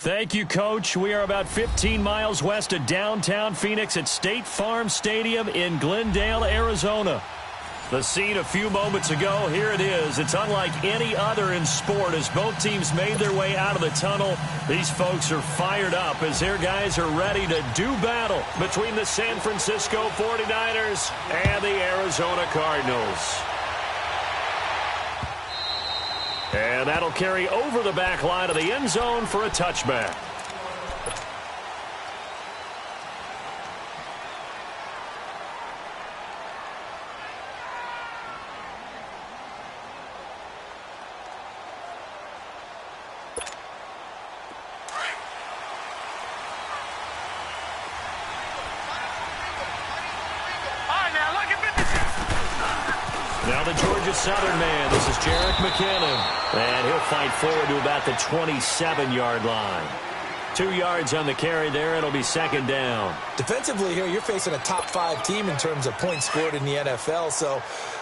Thank you, Coach. We are about 15 miles west of downtown Phoenix at State Farm Stadium in Glendale, Arizona. The scene a few moments ago, here it is. It's unlike any other in sport as both teams made their way out of the tunnel. These folks are fired up as their guys are ready to do battle between the San Francisco 49ers and the Arizona Cardinals. And that'll carry over the back line of the end zone for a touchback. Now the Georgia Southern man, this is Jerick McKinnon. And he'll fight forward to about the 27-yard line. 2 yards on the carry there. It'll be second down. Defensively here, you're facing a top-5 team in terms of points scored in the NFL. So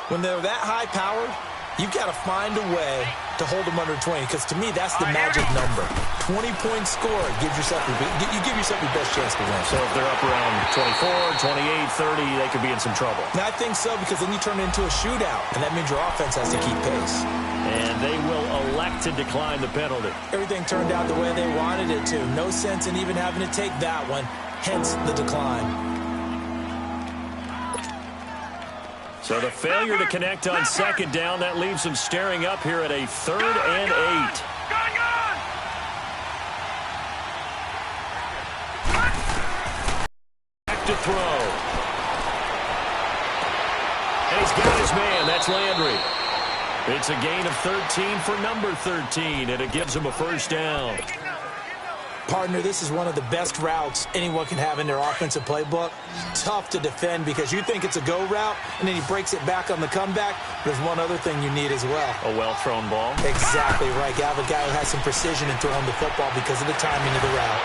when they're that high-powered, you've got to find a way to hold them under 20. Because to me, that's the magic number. 20 points scored gives yourself you give yourself your best chance to win. So if they're up around 24, 28, 30, they could be in some trouble. And I think so, because then you turn it into a shootout, and that means your offense has to keep pace. And they will elect to decline the penalty. Everything turned out the way they wanted it to. No sense in even having to take that one, hence the decline. So the failure to connect on second down, that leaves them staring up here at a 3rd and 8. Back to throw. And he's got his man. That's Landry. It's a gain of 13 for number 13, and it gives him a first down. Partner, this is one of the best routes anyone can have in their offensive playbook. Tough to defend because you think it's a go route, and then he breaks it back on the comeback. There's one other thing you need as well. A well-thrown ball. Exactly right. You have a guy who has some precision in throwing the football because of the timing of the route.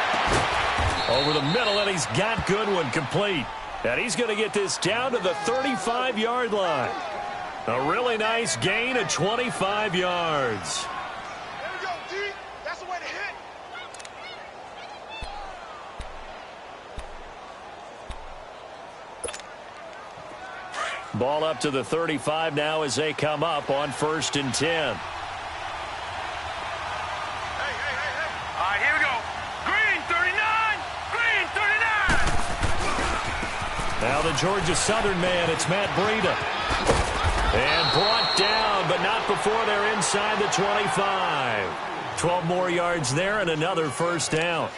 Over the middle, and he's got Goodwin complete. And he's going to get this down to the 35-yard line. A really nice gain of 25 yards. There we go, D. That's the way to hit. Ball up to the 35 now as they come up on 1st and 10. Hey. All right, here we go. Green 39. Green 39. Now the Georgia Southern man, it's Matt Breida. And brought down, but not before they're inside the 25. 12 more yards there and another first down.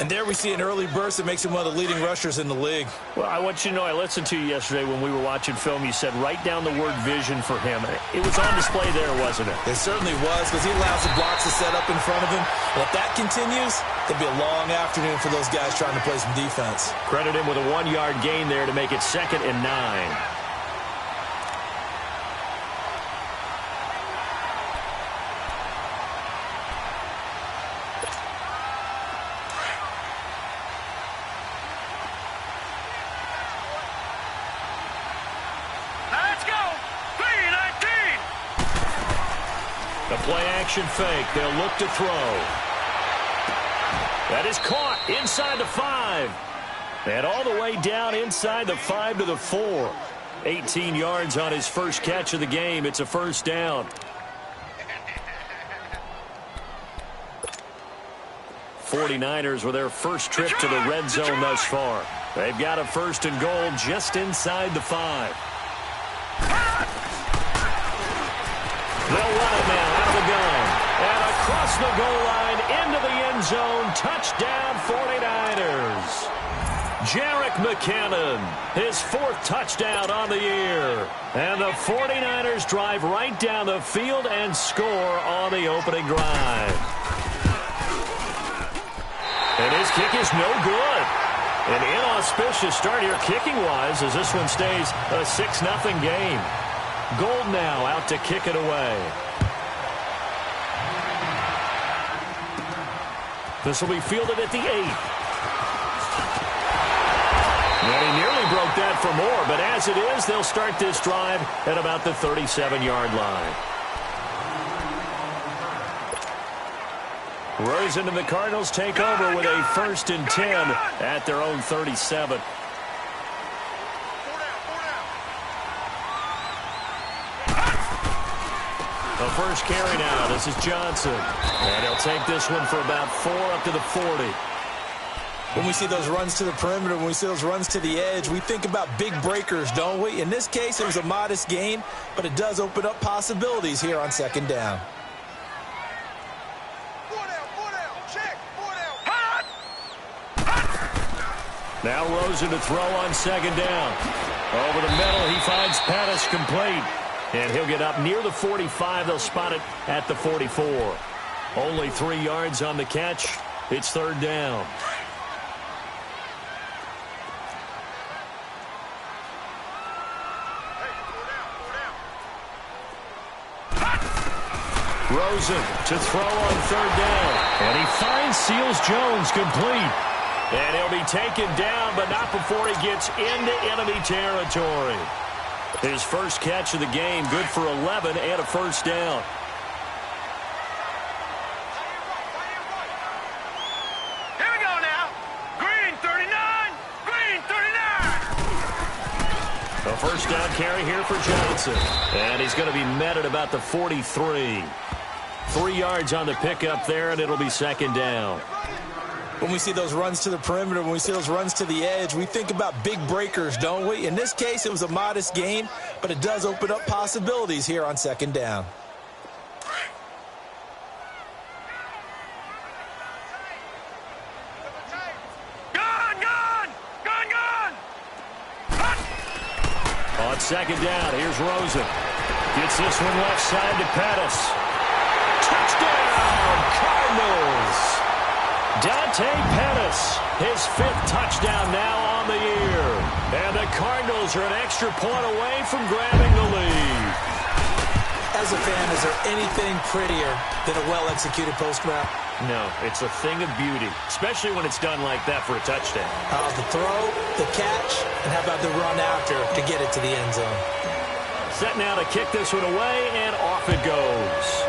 And there we see an early burst that makes him one of the leading rushers in the league. Well, I want you to know, I listened to you yesterday when we were watching film. You said write down the word vision for him. It was on display there, wasn't it? It certainly was, because he allows the blocks to set up in front of him. And if that continues, it'll be a long afternoon for those guys trying to play some defense. Credit him with a 1-yard gain there to make it 2nd and 9. Play-action fake. They'll look to throw. That is caught inside the 5. And all the way down inside the 5 to the 4. 18 yards on his first catch of the game. It's a first down. 49ers with their first trip to the red zone thus far. They've got a 1st and goal just inside the 5. They'll run it now out of the gun. And across the goal line into the end zone. Touchdown 49ers. Jerick McKinnon, his 4th touchdown on the year. And the 49ers drive right down the field and score on the opening drive. And his kick is no good. An inauspicious start here kicking-wise as this one stays a 6-0 game. Gold now out to kick it away. This will be fielded at the 8. And he nearly broke that for more, but as it is, they'll start this drive at about the 37-yard line. Rosen and the Cardinals take over with a 1st and 10 at their own 37. The first carry now. This is Johnson. And he'll take this one for about 4 up to the 40. When we see those runs to the perimeter, when we see those runs to the edge, we think about big breakers, don't we? In this case, it was a modest gain, but it does open up possibilities here on 2nd down. Now Rosen to throw on 2nd down. Over the middle, he finds Pettis complete. And he'll get up near the 45. They'll spot it at the 44. Only 3 yards on the catch. It's 3rd down. Rosen to throw on 3rd down. And he finds Seals-Jones complete. And he'll be taken down, but not before he gets into enemy territory. His first catch of the game, good for 11 and a 1st down. Here we go now. Green 39. Green 39. A 1st down carry here for Johnson. And he's going to be met at about the 43. 3 yards on the pickup there, and it'll be 2nd down. When we see those runs to the perimeter, when we see those runs to the edge, we think about big breakers, don't we? In this case, it was a modest gain, but it does open up possibilities here on 2nd down. Gone, gone, gone, gone. On 2nd down, here's Rosen. Gets this one left side to Pettis. Touchdown, Cardinals! Dante Pettis, his 5th touchdown now on the year. And the Cardinals are an extra point away from grabbing the lead. As a fan, is there anything prettier than a well-executed post route? No, it's a thing of beauty, especially when it's done like that for a touchdown. The throw, the catch, and how about the run after to get it to the end zone? Set now to kick this one away, and off it goes.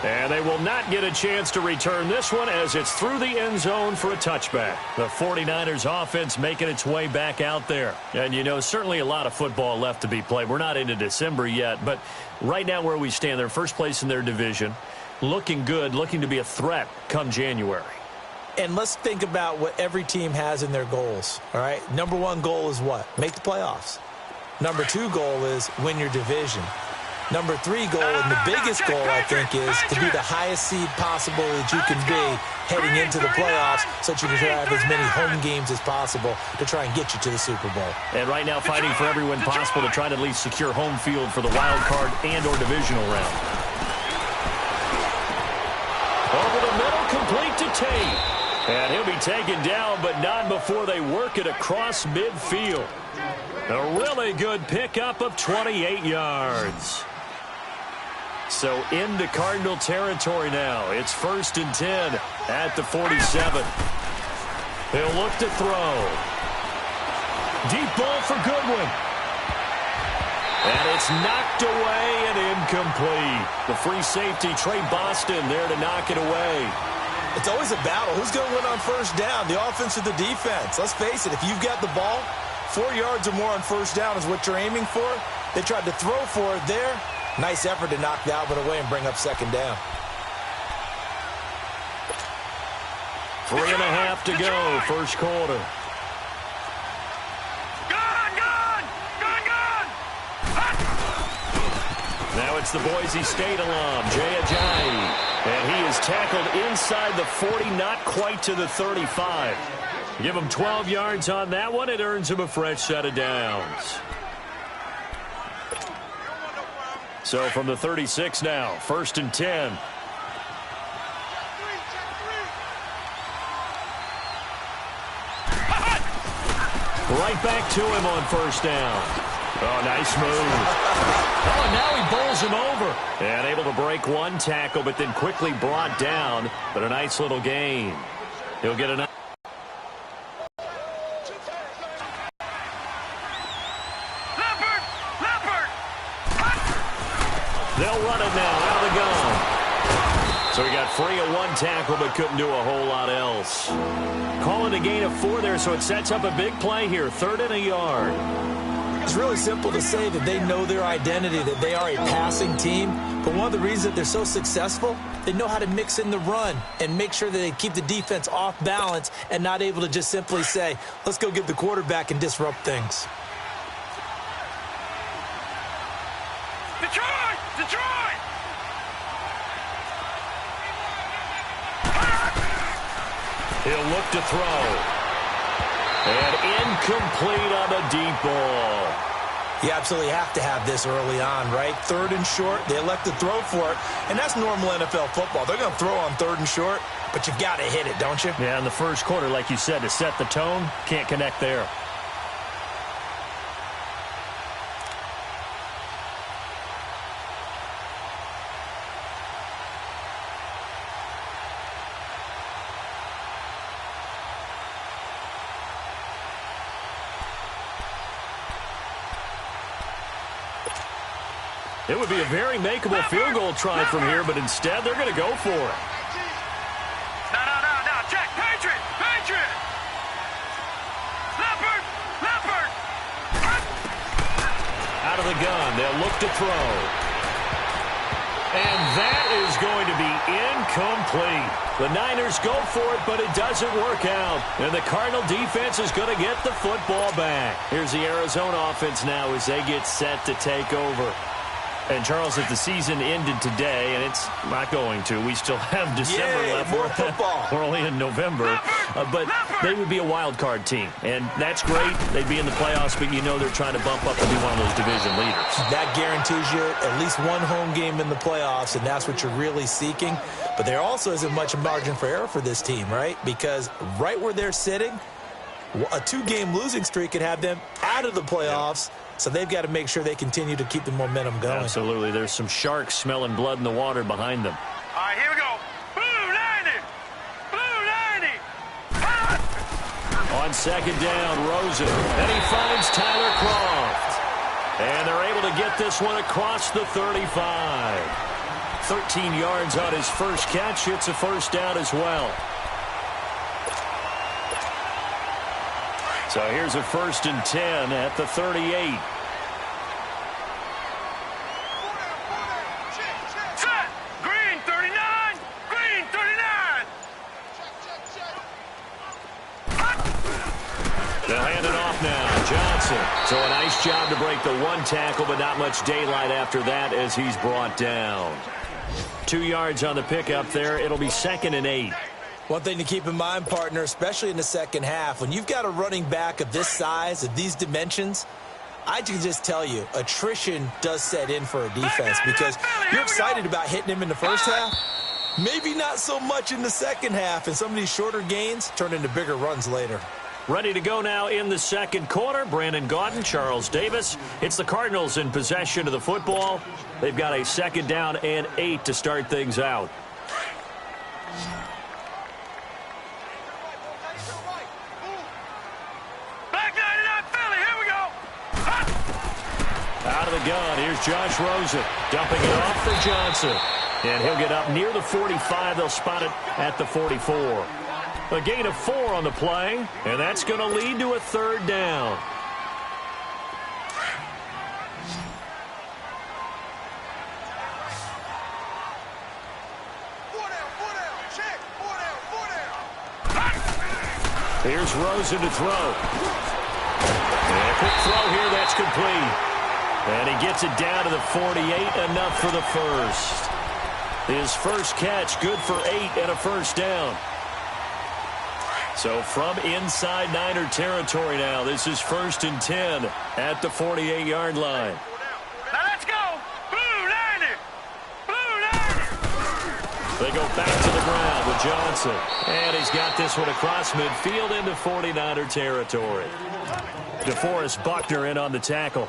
And they will not get a chance to return this one as it's through the end zone for a touchback. The 49ers offense making its way back out there. And, you know, certainly a lot of football left to be played. We're not into December yet, but right now where we stand, they're first place in their division, looking good, looking to be a threat come January. And let's think about what every team has in their goals, all right? Number 1 goal is what? Make the playoffs. Number 2 goal is win your division. Number 3 goal, and the biggest goal, I think, is to be the highest seed possible that you can be heading into the playoffs so that you can have as many home games as possible to try and get you to the Super Bowl. And right now fighting for every win possible to try to at least secure home field for the wild card and or divisional round. Over the middle, complete to Tate. And he'll be taken down, but not before they work it across midfield. A really good pickup of 28 yards. So into Cardinal territory now. It's 1st and 10 at the 47. He'll look to throw. Deep ball for Goodwin. And it's knocked away and incomplete. The free safety, Trey Boston, there to knock it away. It's always a battle. Who's going to win on 1st down, the offense or the defense? Let's face it, if you've got the ball, 4 yards or more on 1st down is what you're aiming for. They tried to throw for it there. Nice effort to knock the Alvin away and bring up 2nd down. 3.5 to go, 1st quarter. Gone, gone, gone, gone. Now it's the Boise State alum, Jay Ajayi. And he is tackled inside the 40, not quite to the 35. Give him 12 yards on that one. It earns him a fresh set of downs. So from the 36 now, 1st and 10. Right back to him on 1st down. Oh, nice move. Oh, and now he bowls him over. And able to break one tackle, but then quickly brought down. But a nice little gain. He'll get another. They'll run it now out of the gun. So he got free of one tackle but couldn't do a whole lot else. Calling a gain of 4 there, so it sets up a big play here. 3rd and a yard. It's really simple to say that they know their identity, that they are a passing team. But one of the reasons that they're so successful, they know how to mix in the run and make sure that they keep the defense off balance and not able to just simply say, let's go get the quarterback and disrupt things. Detroit! Detroit! He'll look to throw. And incomplete on the deep ball. You absolutely have to have this early on, right? 3rd and short, they elect to throw for it, and that's normal NFL football. They're going to throw on 3rd and short, but you've got to hit it, don't you? Yeah, in the first quarter, like you said, to set the tone, can't connect there. It would be a very makeable field goal try from here, but instead they're going to go for it. No. Check. Patriot. Leopard. Out of the gun. They'll look to throw. And that is going to be incomplete. The Niners go for it, but it doesn't work out. And the Cardinal defense is going to get the football back. Here's the Arizona offense now as they get set to take over. And, Charles, if the season ended today, and it's not going to, we still have December left. More football. We're only in November. But they would be a wild card team. And that's great. They'd be in the playoffs, but you know they're trying to bump up to be one of those division leaders. That guarantees you at least one home game in the playoffs, and that's what you're really seeking. But there also isn't much margin for error for this team, right? Because right where they're sitting, a 2-game losing streak could have them out of the playoffs. So they've got to make sure they continue to keep the momentum going. Absolutely. There's some sharks smelling blood in the water behind them. All right, here we go. Blue 90. On 2nd down, Rosen. And he finds Tyler Croft. And they're able to get this one across the 35. 13 yards on his first catch. It's a first down as well. So here's a 1st and 10 at the 38. Set. Green 39. Green 39. They'll hand it off now. Johnson. So a nice job to break the 1 tackle, but not much daylight after that as he's brought down. 2 yards on the pickup there. It'll be 2nd and 8. One thing to keep in mind, partner, especially in the second half, when you've got a running back of this size, of these dimensions, I can just tell you, attrition does set in for a defense because you're excited about hitting him in the first half. Maybe not so much in the second half, and some of these shorter gains turn into bigger runs later. Ready to go now in the second quarter. Brandon Gaudin, Charles Davis. It's the Cardinals in possession of the football. They've got a 2nd down and 8 to start things out. Out of the gun, here's Josh Rosen, dumping it off for Johnson. And he'll get up near the 45. They'll spot it at the 44. A gain of 4 on the play, and that's going to lead to a 3rd down. Here's Rosen to throw. And a quick throw here, that's complete. And he gets it down to the 48, enough for the first. His first catch, good for 8 and a first down. So from inside Niner territory now, this is 1st and 10 at the 48-yard line. Now let's go. Blue 90. Blue 90. They go back to the ground with Johnson. And he's got this one across midfield into 49er territory. DeForest Buckner in on the tackle.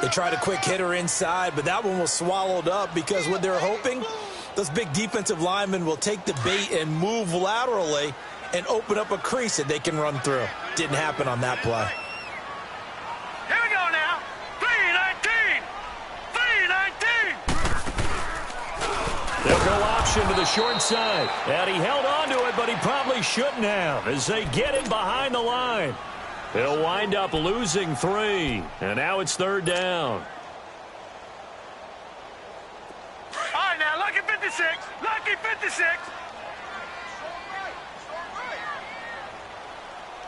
They tried a quick hitter inside, but that one was swallowed up because what they're hoping, those big defensive linemen will take the bait and move laterally and open up a crease that they can run through. Didn't happen on that play. Here we go now. 319. 319. They'll go option to the short side. And he held on to it, but he probably shouldn't have as they get him behind the line. He'll wind up losing 3. And now it's 3rd down. All right, now, lucky 56. Lucky 56.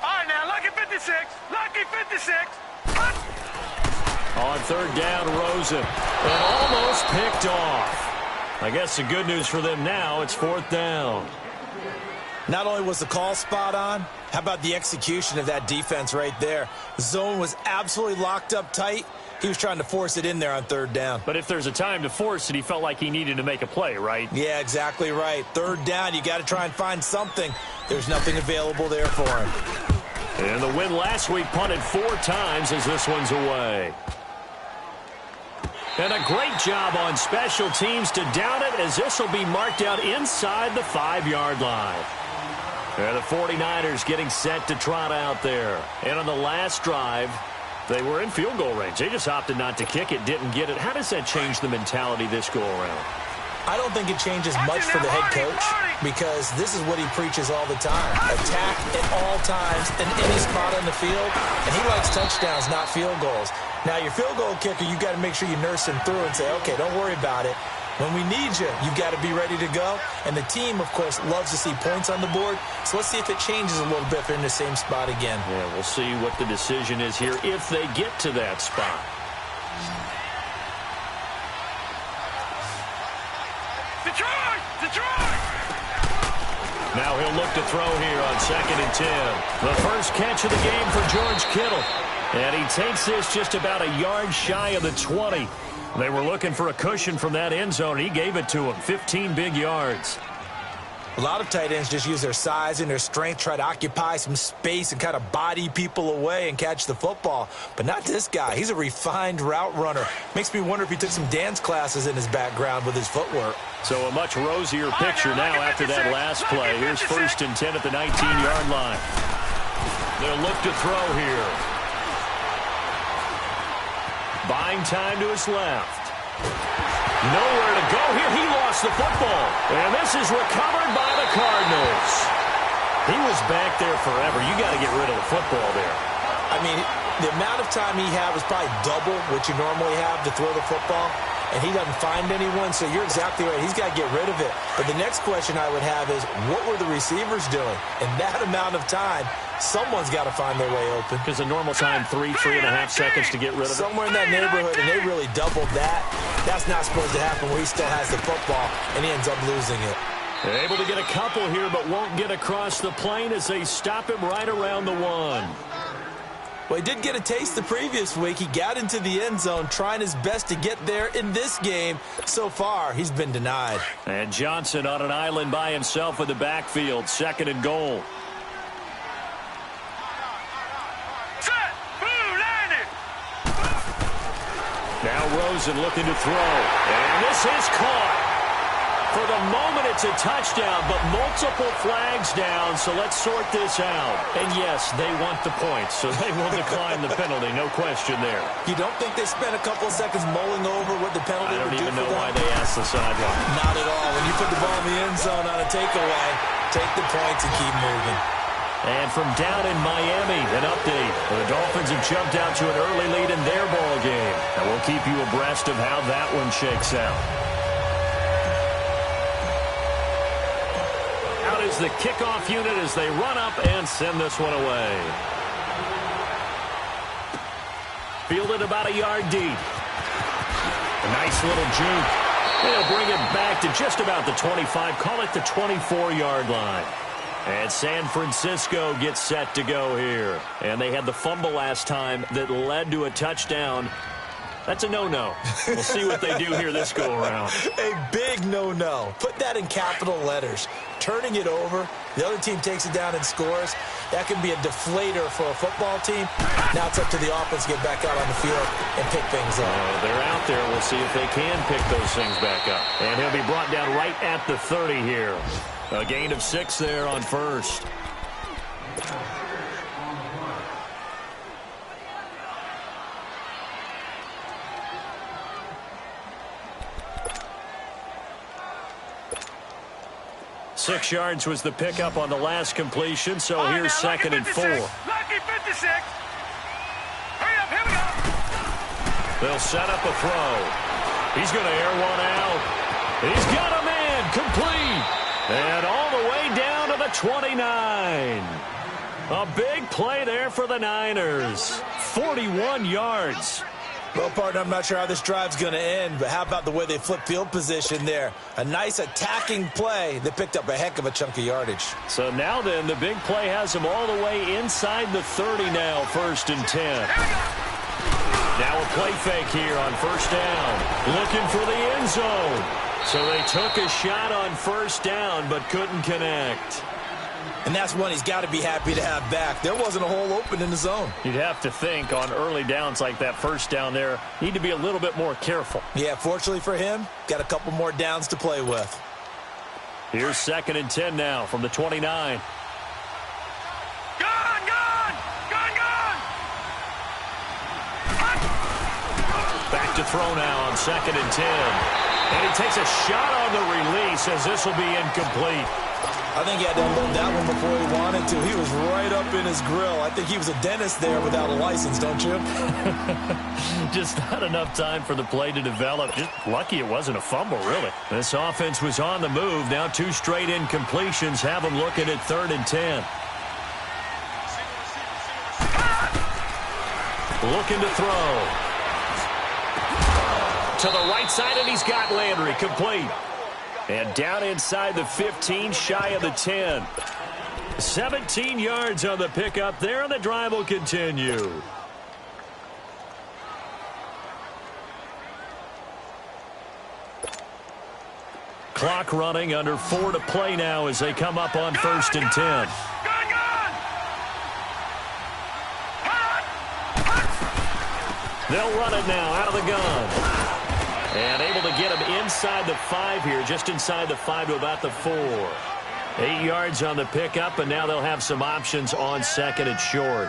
All right, now, lucky 56. Lucky 56. On 3rd down, Rosen. And almost picked off. I guess the good news for them now, it's 4th down. Not only was the call spot on, how about the execution of that defense right there? The zone was absolutely locked up tight. He was trying to force it in there on 3rd down. But if there's a time to force it, he felt like he needed to make a play, right? Yeah, exactly right. 3rd down, you got to try and find something. There's nothing available there for him. And the win last week punted 4 times as this one's away. And a great job on special teams to down it as this will be marked out inside the 5-yard line. And the 49ers getting set to trot out there. And on the last drive, they were in field goal range. They just opted not to kick it, didn't get it. How does that change the mentality this go-around? I don't think it changes much for the head coach because this is what he preaches all the time. Attack at all times in any spot on the field, and he likes touchdowns, not field goals. Now, your field goal kicker, you've got to make sure you nurse him through and say, okay, don't worry about it. When we need you, you've got to be ready to go. And the team, of course, loves to see points on the board. So let's see if it changes a little bit if they're in the same spot again. Yeah, we'll see what the decision is here if they get to that spot. Detroit! Detroit! Now he'll look to throw here on 2nd and 10. The first catch of the game for George Kittle. And he takes this just about a yard shy of the 20. They were looking for a cushion from that end zone. He gave it to him. 15 big yards. A lot of tight ends just use their size and their strength, try to occupy some space and kind of body people away and catch the football. But not this guy. He's a refined route runner. Makes me wonder if he took some dance classes in his background with his footwork. So a much rosier picture now after that last play. Here's 1st and 10 at the 19-yard line. They'll look to throw here. Buying time to his left. Nowhere to go here. He lost the football. And this is recovered by the Cardinals. He was back there forever. You got to get rid of the football there. I mean, the amount of time he had was probably double what you normally have to throw the football. And he doesn't find anyone, so you're exactly right. He's got to get rid of it. But the next question I would have is, what were the receivers doing? In that amount of time, someone's got to find their way open. Because the normal time, 3.5 seconds to get rid of it. Somewhere in that neighborhood, and they really doubled that. That's not supposed to happen where he still has the football, and he ends up losing it. They're able to get a couple here, but won't get across the plane as they stop him right around the 1. Well, he did get a taste the previous week. He got into the end zone trying his best to get there in this game. So far, he's been denied. And Johnson on an island by himself in the backfield. 2nd and goal. Set! Blue landed! Now Rosen looking to throw. And this is caught. For the moment, it's a touchdown, but multiple flags down, so let's sort this out. And yes, they want the points, so they will decline the penalty, no question there. You don't think they spent a couple of seconds mulling over what the penalty would do for them? I don't even know why they asked the sideline. Not at all. When you put the ball in the end zone on a takeaway, take the points and keep moving. And from down in Miami, an update. The Dolphins have jumped out to an early lead in their ball game. And we'll keep you abreast of how that one shakes out. Out is the kickoff unit as they run up and send this one away. Fielded about a yard deep. A nice little juke. They'll bring it back to just about the 25. Call it the 24-yard line. And San Francisco gets set to go here. And they had the fumble last time that led to a touchdown. That's a no-no. We'll see what they do here this go-around. A big no-no. Put that in capital letters. Turning it over, the other team takes it down and scores. That can be a deflator for a football team. Now it's up to the offense to get back out on the field and pick things up. They're out there. We'll see if they can pick those things back up. And he'll be brought down right at the 30 here. A gain of 6 there on 1st. 6 yards was the pickup on the last completion, so All right, here's now, second and 4. Lucky 56. Hurry up, here we go. They'll set up a throw. He's going to air one out. He's got a man complete. And all the way down to the 29. A big play there for the Niners. 41 yards. Well, partner, I'm not sure how this drive's going to end, but how about the way they flip field position there? A nice attacking play that picked up a heck of a chunk of yardage. So now then, the big play has them all the way inside the 30 now, 1st and 10. Now a play fake here on 1st down. Looking for the end zone. So they took a shot on 1st down, but couldn't connect. And that's one he's got to be happy to have back. There wasn't a hole open in the zone. You'd have to think on early downs like that 1st down there, need to be a little bit more careful. Yeah, fortunately for him, got a couple more downs to play with. Here's 2nd and 10 now from the 29. Back to throw now on 2nd and 10. And he takes a shot on the release as this will be incomplete. I think he had to unload that one before he wanted to. He was right up in his grill. I think he was a dentist there without a license, don't you? Just not enough time for the play to develop. Just lucky it wasn't a fumble, really. This offense was on the move. Now 2 straight incompletions have them looking at 3rd and 10. Looking to throw. To the right side, and he's got Landry complete. And down inside the 15, shy of the 10. 17 yards on the pickup there, and the drive will continue. Clock running, under 4 to play now as they come up on 1st and 10. They'll run it now out of the gun. And able to get him inside the 5 here, just inside the 5 to about the 4. 8 yards on the pickup, and now they'll have some options on 2nd and short.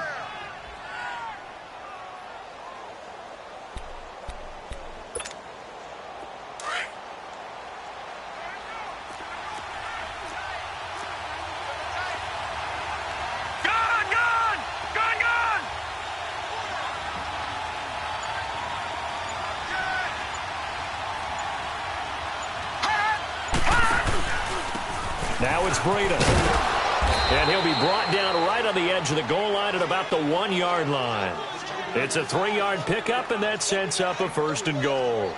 Now it's Breida. And he'll be brought down right on the edge of the goal line at about the 1-yard line. It's a 3-yard pickup, and that sets up a 1st and goal.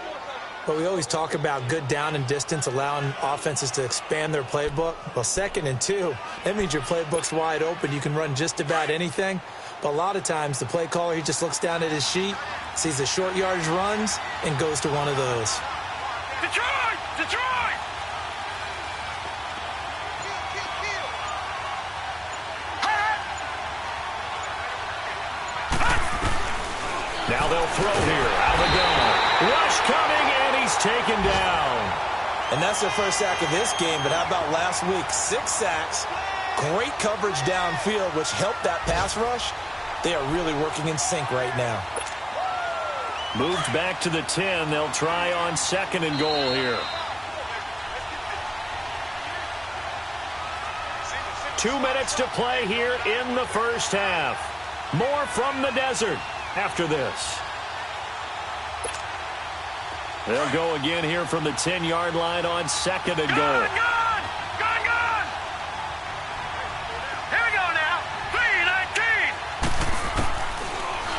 But we always talk about good down and distance, allowing offenses to expand their playbook. Well, 2nd and 2, that means your playbook's wide open. You can run just about anything. But a lot of times, the play caller, he just looks down at his sheet, sees the short yardage runs, and goes to one of those. Detroit! Detroit! Now they'll throw here. Out of the gun. Rush coming, and he's taken down. And that's their first sack of this game, but how about last week? 6 sacks, great coverage downfield, which helped that pass rush. They are really working in sync right now. Moved back to the 10. They'll try on 2nd and goal here. 2 minutes to play here in the 1st half. More from the desert after this. They'll go again here from the 10-yard line on 2nd and goal. Gone! Here we go now. 3-19.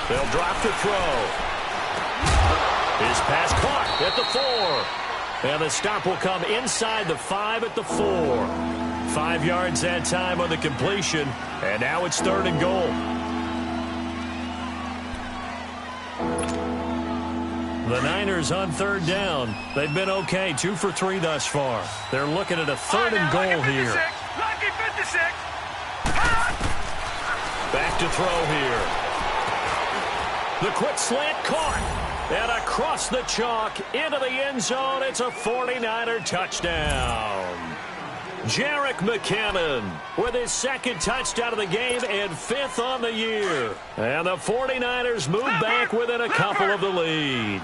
They'll drop to throw. His pass caught at the 4. And the stop will come inside the 5 at the 4. 5 yards that time on the completion. And now it's 3rd and goal. The Niners on 3rd down. They've been okay, 2 for 3 thus far. They're looking at a 3rd and goal here. Lucky 56. Back to throw here. The quick slant caught. And across the chalk into the end zone. It's a 49er touchdown. Jerick McKinnon with his 2nd touchdown of the game and 5th on the year. And the 49ers move back within a couple of the lead.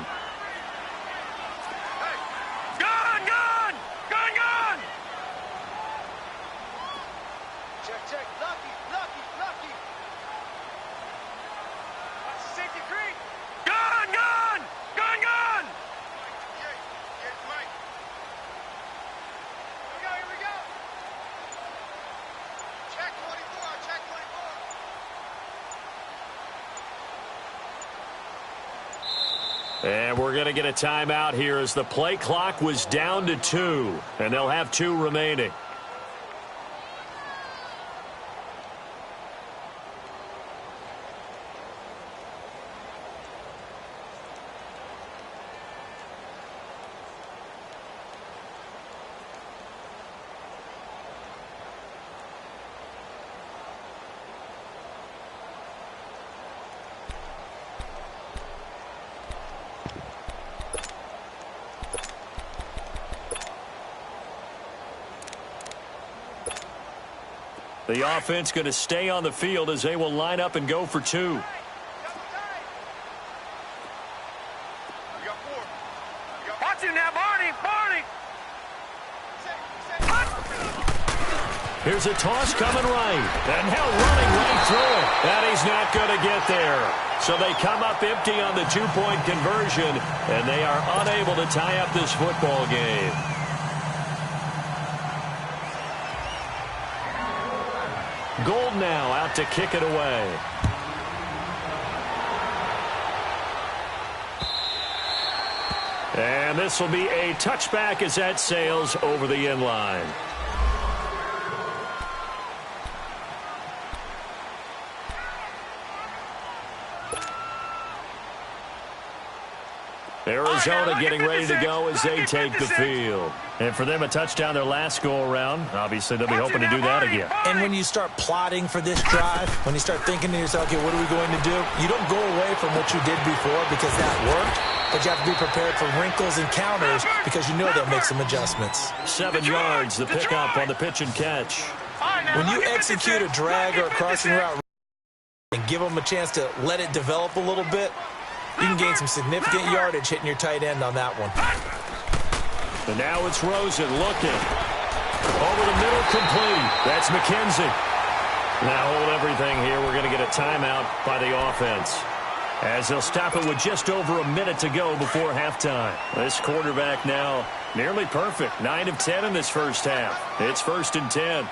Gone! And we're going to get a timeout here as the play clock was down to 2, and they'll have 2 remaining. The offense going to stay on the field as they will line up and go for 2. Watch him now, Barney. Here's a toss coming right. And now running right through it. And he's not going to get there. So they come up empty on the 2-point conversion, and they are unable to tie up this football game. Gold now out to kick it away. And this will be a touchback as that sails over the end line. Arizona getting ready to go as they take the field. And for them, a touchdown their last go-around. Obviously, they'll be hoping to do that again. And when you start plotting for this drive, when you start thinking to yourself, okay, what are we going to do? You don't go away from what you did before because that worked, but you have to be prepared for wrinkles and counters because you know they'll make some adjustments. 7 yards, the pickup on the pitch and catch. When you execute a drag or a crossing route and give them a chance to let it develop a little bit, you can gain some significant yardage hitting your tight end on that one. And now it's Rosen looking. Over the middle, complete. That's McKenzie. Now hold everything here. We're going to get a timeout by the offense, as they'll stop it with just over a minute to go before halftime. This quarterback now nearly perfect. 9 of 10 in this first half. It's 1st and 10.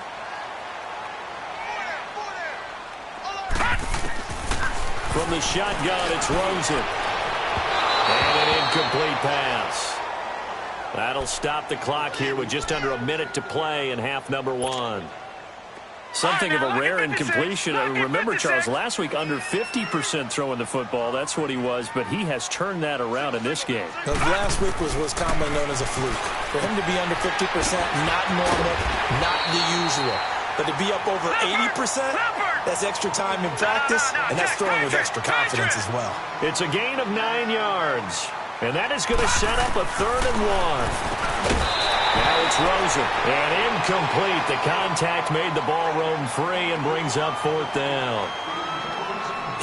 From the shotgun, it's Rosen. And an incomplete pass. That'll stop the clock here with just under a minute to play in half number 1. Something of a rare incompletion. Remember, Charles, last week under 50% throwing the football. That's what he was, but he has turned that around in this game. Last week was commonly known as a fluke. For him to be under 50%, not normal, not the usual. But to be up over 80%, that's extra time in practice, and that's throwing with extra confidence as well. It's a gain of 9 yards, and that is going to set up a 3rd and 1. Now it's Rosen, and incomplete. The contact made the ball roam free and brings up 4th down.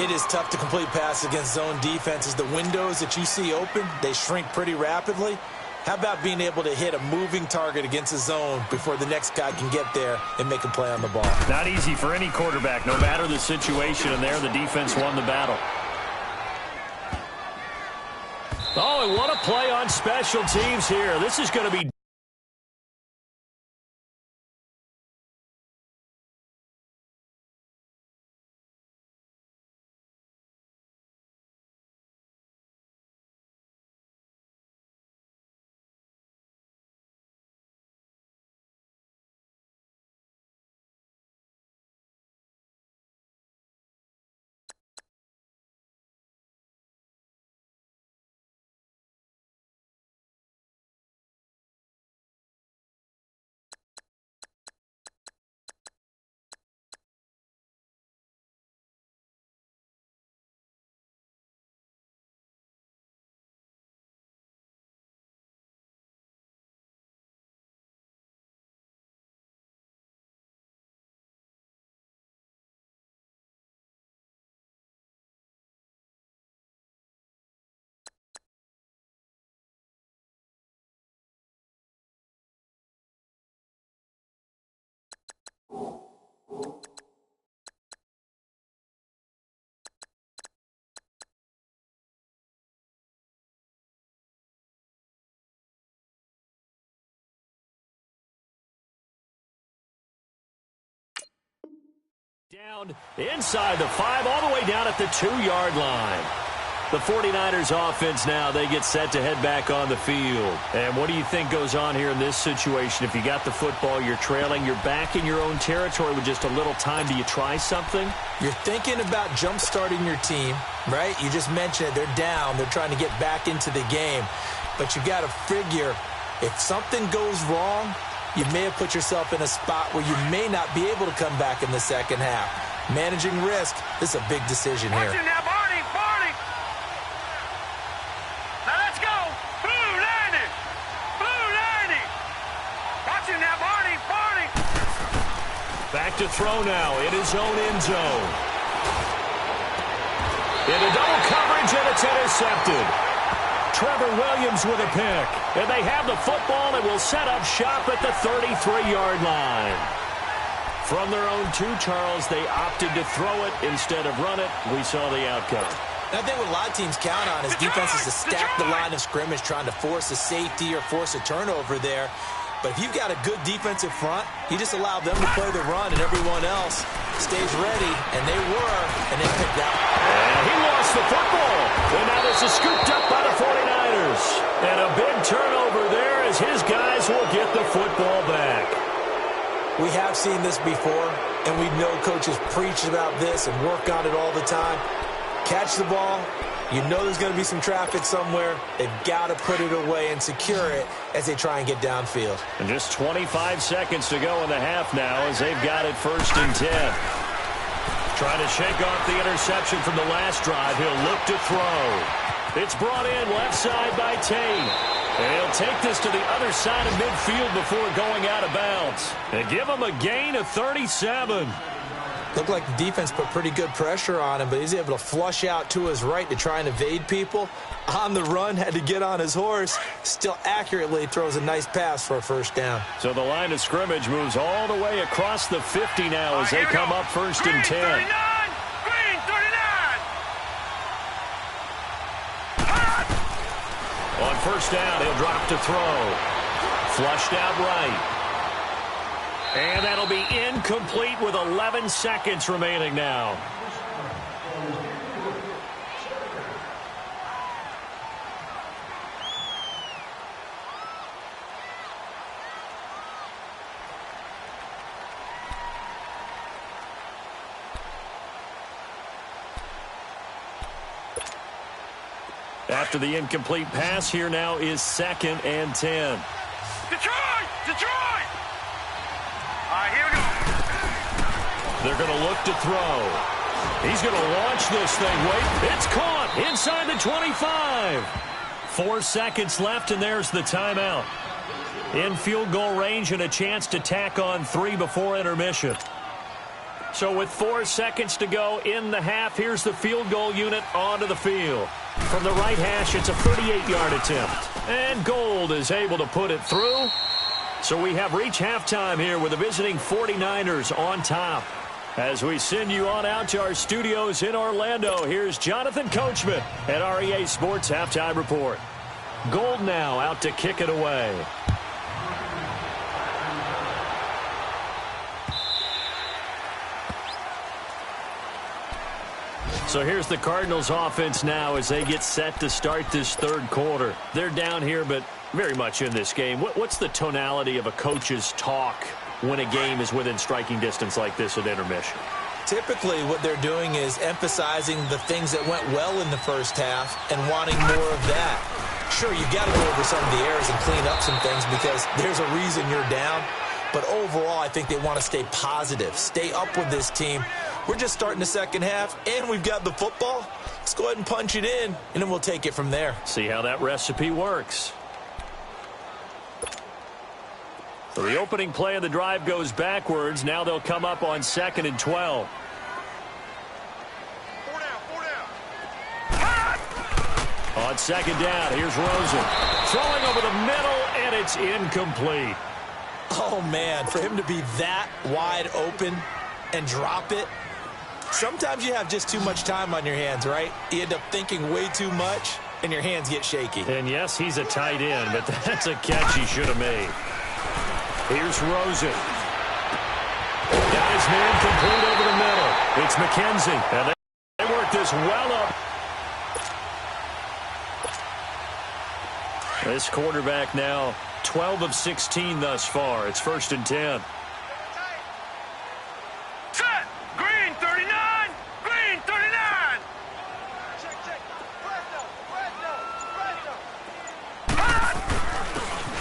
It is tough to complete passes against zone defenses. The windows that you see open, they shrink pretty rapidly. How about being able to hit a moving target against a zone before the next guy can get there and make a play on the ball? Not easy for any quarterback, no matter the situation, and there the defense won the battle. Oh, and what a play on special teams here. This is going to be... Down inside the 5, all the way down at the 2-yard line. The 49ers offense now, they get set to head back on the field. And what do you think goes on here in this situation? If you got the football, you're trailing, you're back in your own territory with just a little time. Do you try something? You're thinking about jump-starting your team, right? You just mentioned it. They're down. They're trying to get back into the game. But you got to figure, if something goes wrong, you may have put yourself in a spot where you may not be able to come back in the second half. Managing risk, this is a big decision here. Back to throw now in his own end zone. Into double coverage, and it's intercepted. Trevor Williams with a pick. And they have the football and will set up shop at the 33-yard line. From their own 2, Charles, they opted to throw it instead of run it. We saw the outcome. I think what a lot of teams count on is defenses to stack the line of scrimmage, trying to force a safety or force a turnover there. But if you've got a good defensive front, you just allow them to play the run, and everyone else stays ready, and they were, and they picked that. And he lost the football. And now this is scooped up by the 49ers. And a big turnover there as his guys will get the football back. We have seen this before, and we know coaches preach about this and work on it all the time. Catch the ball. You know there's going to be some traffic somewhere. They've got to put it away and secure it as they try and get downfield. And just 25 seconds to go in the half now as they've got it 1st and 10. Trying to shake off the interception from the last drive. He'll look to throw. It's brought in left side by Tate. And he'll take this to the other side of midfield before going out of bounds. And give him a gain of 37. Looked like the defense put pretty good pressure on him, but he's able to flush out to his right to try and evade people. On the run, had to get on his horse. Still accurately throws a nice pass for a 1st down. So the line of scrimmage moves all the way across the 50 now as they come up 1st and 10. Green 39. On 1st down, he'll drop to throw. Flushed out right. And that'll be incomplete with 11 seconds remaining now. After the incomplete pass, here now is 2nd and 10. Detroit! All right, here we go. They're going to look to throw. He's going to launch this thing. Wait, it's caught inside the 25. 4 seconds left, and there's the timeout. In field goal range and a chance to tack on 3 before intermission. So with 4 seconds to go in the half, here's the field goal unit onto the field. From the right hash, it's a 38-yard attempt. And Gold is able to put it through. So we have reached halftime here with the visiting 49ers on top. As we send you on out to our studios in Orlando, here's Jonathan Coachman at REA Sports Halftime Report. Gold now out to kick it away. So here's the Cardinals offense now as they get set to start this 3rd quarter. They're down here, but very much in this game. What's the tonality of a coach's talk when a game is within striking distance like this at intermission? Typically, what they're doing is emphasizing the things that went well in the 1st half and wanting more of that. Sure, you've got to go over some of the errors and clean up some things because there's a reason you're down. But overall, I think they want to stay positive, stay up with this team. We're just starting the 2nd half, and we've got the football. Let's go ahead and punch it in, and then we'll take it from there. See how that recipe works. So the opening play of the drive goes backwards. Now they'll come up on 2nd and 12. 4 down. On 2nd down, here's Rosen. Throwing over the middle, and it's incomplete. Oh, man, for him to be that wide open and drop it. Sometimes you have just too much time on your hands, right? You end up thinking way too much, and your hands get shaky. And, yes, he's a tight end, but that's a catch he should have made. Here's Rosen. Got his man complete over the middle. It's McKenzie. And they work this well up. This quarterback now 12 of 16 thus far. It's 1st and 10. Set. Green 39. Green 39.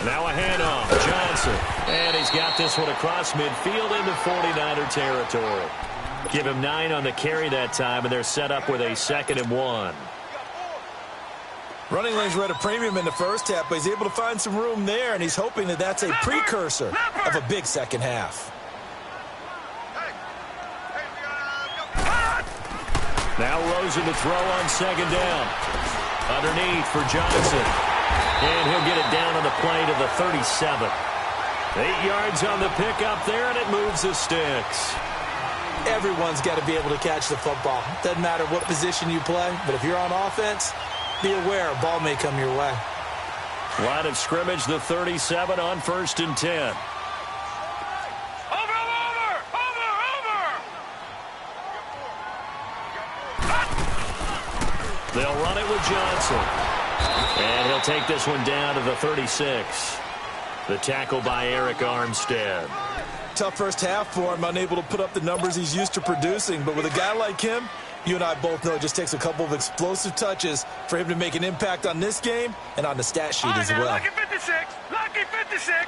Now a handoff. Johnson. And he's got this one across midfield into 49er territory. Give him 9 on the carry that time, and they're set up with a 2nd and 1. Running lanes were at a premium in the first half, but he's able to find some room there, and he's hoping that that's a precursor of a big second half. Now Rosen to throw on 2nd down. Underneath for Johnson. And he'll get it down on the play to the 37. 8 yards on the pickup there, and it moves the sticks. Everyone's got to be able to catch the football. Doesn't matter what position you play, but if you're on offense, be aware a ball may come your way. Line of scrimmage, the 37 on 1st and 10. They'll run it with Johnson. And he'll take this one down to the 36. The tackle by Eric Armstead. Tough first half for him, unable to put up the numbers he's used to producing. But with a guy like him, you and I both know it just takes a couple of explosive touches for him to make an impact on this game and on the stat sheet as well. Lucky 56. Lucky 56.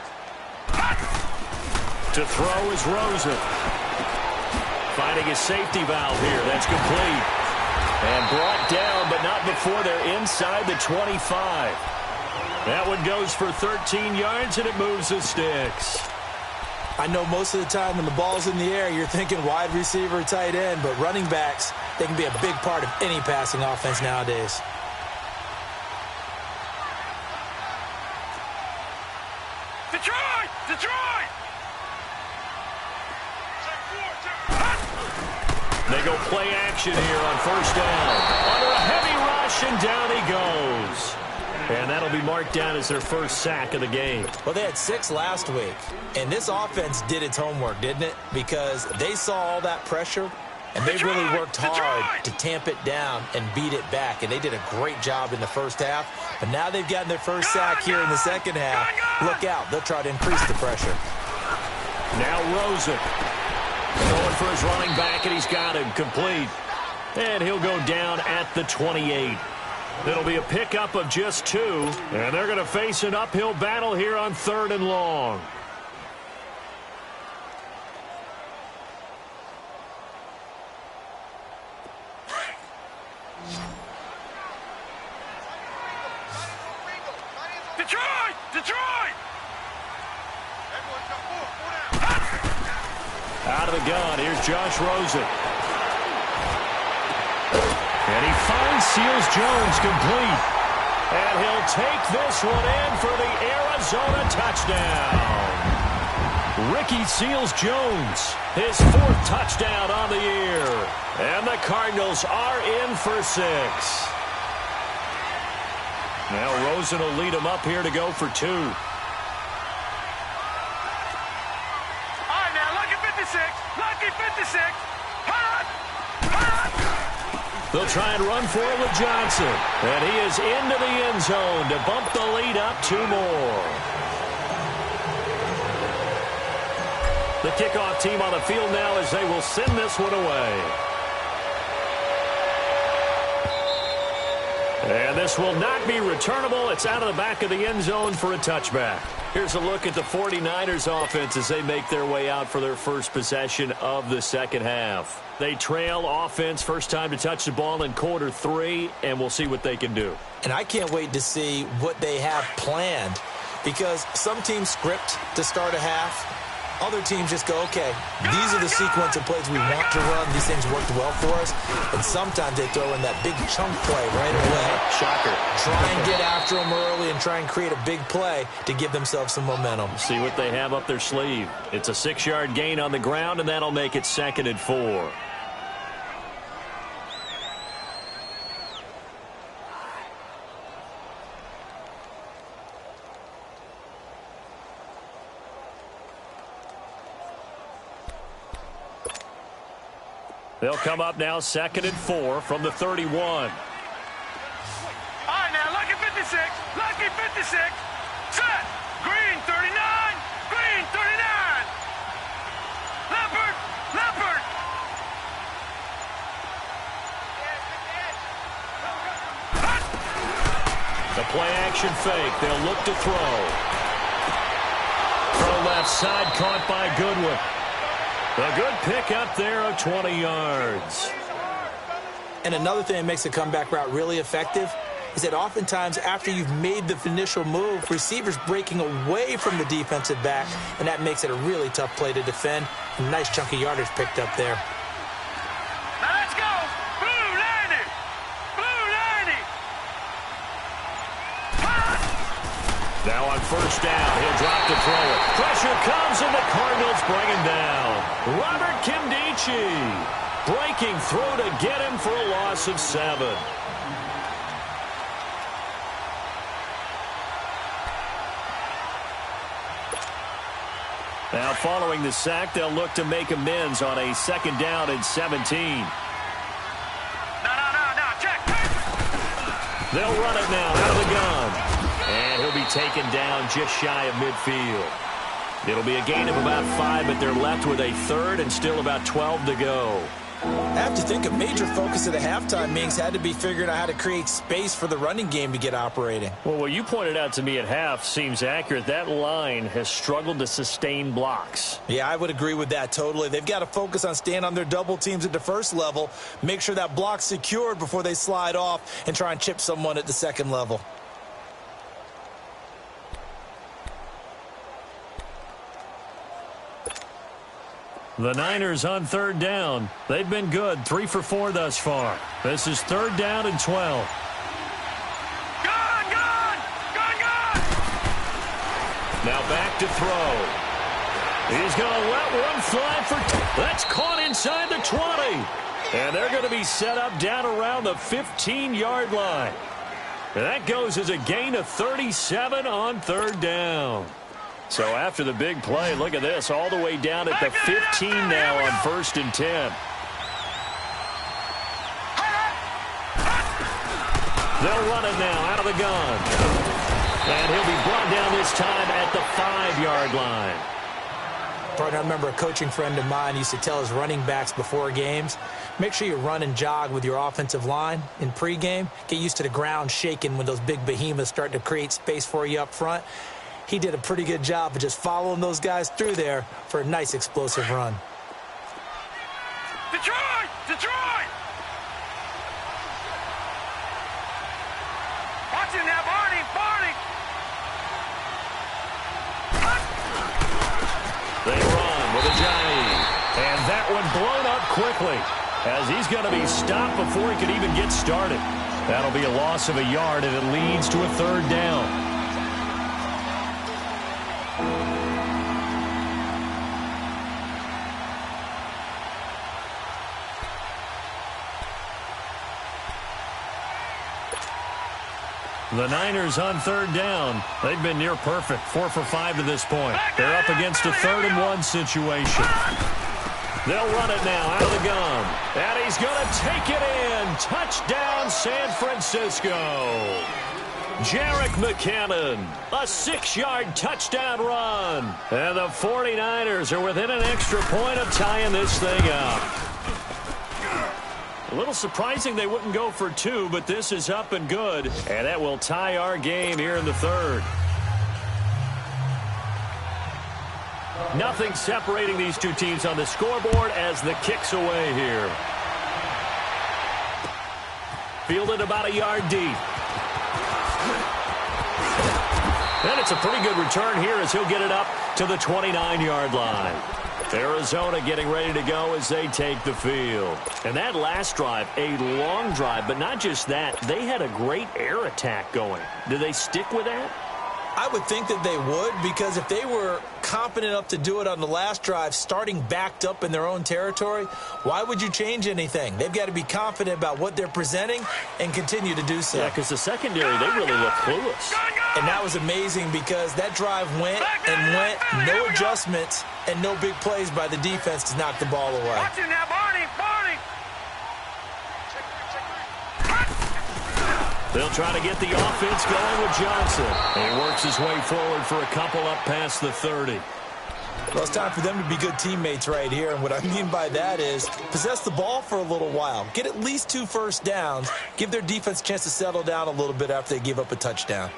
To throw is Rosen. Finding his safety valve here. That's complete. And brought down, but not before they're inside the 25. That one goes for 13 yards, and it moves the sticks. I know most of the time when the ball's in the air, you're thinking wide receiver, tight end, but running backs, they can be a big part of any passing offense nowadays. Detroit! Detroit! They go play action here on 1st down. Under a heavy rush, and down he goes. And that'll be marked down as their first sack of the game. Well, they had 6 last week, and this offense did its homework, didn't it? Because they saw all that pressure, and they really worked hard to tamp it down and beat it back. And they did a great job in the first half. But now they've gotten their first sack here in the second half. Look out. They'll try to increase the pressure. Now Rosen. Going for his running back, and he's got him complete. And he'll go down at the 28. It'll be a pickup of just 2, and they're going to face an uphill battle here on 3rd and long. Detroit! Detroit! Out of the gun, here's Josh Rosen. And he finds Seals-Jones complete. And he'll take this one in for the Arizona touchdown. Ricky Seals-Jones, his 4th touchdown on the year. And the Cardinals are in for 6. Now Rosen will lead him up here to go for 2. All right, now, lucky 56. Lucky 56. Hot! Hot! They'll try and run for it with Johnson. And he is into the end zone to bump the lead up 2 more. The kickoff team on the field now as they will send this one away. And this will not be returnable. It's out of the back of the end zone for a touchback. Here's a look at the 49ers offense as they make their way out for their first possession of the second half. They trail offense first time to touch the ball in quarter 3, and we'll see what they can do. And I can't wait to see what they have planned, because some teams script to start a half. Other teams just go, okay, these are the sequence of plays we want to run. These things worked well for us. And sometimes they throw in that big chunk play right away. Shocker. Try and get after them early and try and create a big play to give themselves some momentum. See what they have up their sleeve. It's a 6-yard gain on the ground, and that'll make it 2nd and 4. They'll come up now 2nd and 4 from the 31. All right, now, lucky 56. Lucky 56. Set. Green 39. Green 39. Leopard. Leopard. The play action fake. They'll look to throw. Throw left side caught by Goodwin. A good pick up there of 20 yards. And another thing that makes the comeback route really effective is that oftentimes after you've made the initial move, receivers breaking away from the defensive back, and that makes it a really tough play to defend. A nice chunk of yardage picked up there. Now let's go. Blue 90. Blue 90. Now on first down, he'll drop to throw it. Pressure comes, and the Cardinals bring him down. Robert Kimdichie breaking through to get him for a loss of 7. Now following the sack, they'll look to make amends on a 2nd down and 17. No, check. They'll run it now out of the gun. And he'll be taken down just shy of midfield. It'll be a gain of about 5, but they're left with a 3rd and still about 12 to go. I have to think a major focus of the halftime meetings had to be figuring out how to create space for the running game to get operating. Well, what you pointed out to me at half seems accurate. That line has struggled to sustain blocks. Yeah, I would agree with that totally. They've got to focus on staying on their double teams at the first level, make sure that block's secured before they slide off and try and chip someone at the second level. The Niners on 3rd down. They've been good, 3 for 4 thus far. This is 3rd down and 12. Gun! Now back to throw. He's going to let one fly for... That's caught inside the 20. And they're going to be set up down around the 15-yard line. And that goes as a gain of 37 on 3rd down. So after the big play, look at this, all the way down at the 15 now on 1st and 10. They'll run it now out of the gun. And he'll be brought down this time at the 5-yard line. Partner, I remember a coaching friend of mine used to tell his running backs before games, make sure you run and jog with your offensive line in pregame. Get used to the ground shaking when those big behemoths start to create space for you up front. He did a pretty good job of just following those guys through there for a nice explosive run. Detroit! Detroit! Watch him now, Barney! Barney! They run with a Johnny. And that one blown up quickly as he's going to be stopped before he can even get started. That'll be a loss of a yard, and it leads to a 3rd down. The Niners on 3rd down. They've been near perfect, 4 for 5 to this point. They're up against a 3rd and 1 situation. They'll run it now out of the gun. And he's going to take it in. Touchdown, San Francisco. Jerick McKinnon, a 6-yard touchdown run. And the 49ers are within an extra point of tying this thing up. A little surprising they wouldn't go for 2, but this is up and good. And that will tie our game here in the 3rd. Nothing separating these two teams on the scoreboard as the kick's away here. Fielded about a yard deep. And it's a pretty good return here as he'll get it up to the 29-yard line. Arizona getting ready to go as they take the field. And that last drive, a long drive, but not just that. They had a great air attack going. Do they stick with that? I would think that they would, because if they were confident enough to do it on the last drive, starting backed up in their own territory, why would you change anything? They've got to be confident about what they're presenting and continue to do so. Yeah, because the secondary, they really look clueless. And that was amazing because that drive went and went, no adjustments and no big plays by the defense to knock the ball away. Watch him now, Barney! Barney! They'll try to get the offense going with Johnson. He works his way forward for a couple up past the 30. Well, it's time for them to be good teammates right here. And what I mean by that is possess the ball for a little while. Get at least 2 first downs. Give their defense a chance to settle down a little bit after they give up a touchdown.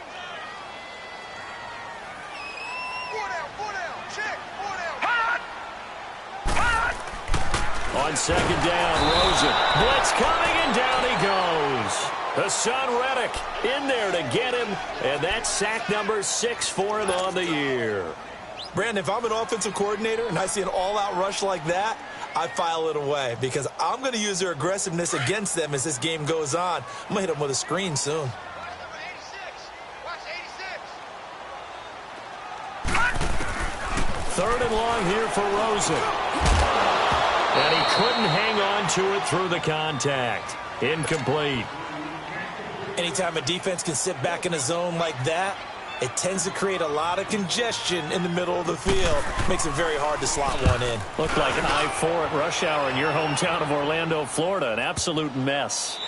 On second down, Rosen. Blitz coming, and down he goes. Hassan Reddick in there to get him, and that's sack number 6 for him on the year. Brandon, if I'm an offensive coordinator and I see an all-out rush like that, I file it away because I'm going to use their aggressiveness against them as this game goes on. I'm going to hit them with a screen soon. Third and long here for Rosen. And he couldn't hang on to it through the contact. Incomplete. Anytime a defense can sit back in a zone like that, it tends to create a lot of congestion in the middle of the field. Makes it very hard to slot one in. Looked like an I-4 at rush hour in your hometown of Orlando, Florida. An absolute mess.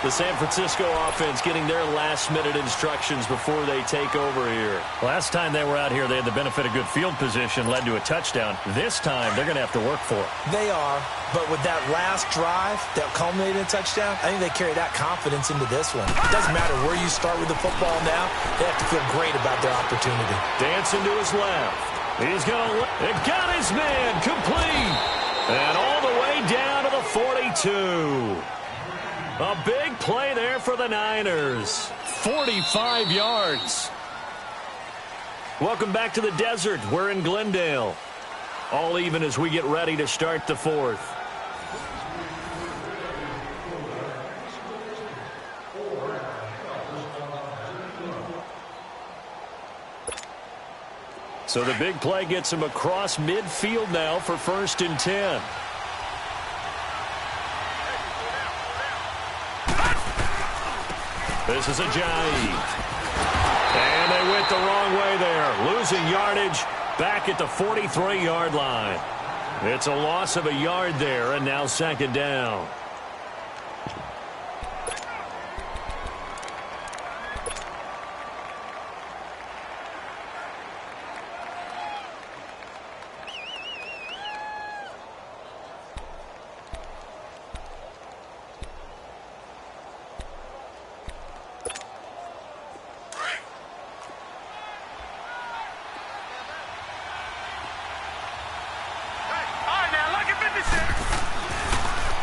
The San Francisco offense getting their last-minute instructions before they take over here. Last time they were out here, they had the benefit of good field position, led to a touchdown. This time, they're going to have to work for it. They are, but with that last drive that culminated in a touchdown, I think they carry that confidence into this one. It doesn't matter where you start with the football now. They have to feel great about their opportunity. Dancing to his left. He's going to... It got his man complete. And all the way down to the 42. A big play there for the Niners. 45 yards. Welcome back to the desert. We're in Glendale. All even as we get ready to start the fourth. So the big play gets him across midfield now for 1st and 10. This is a jive. And they went the wrong way there. Losing yardage back at the 43-yard line. It's a loss of a yard there, and now 2nd down.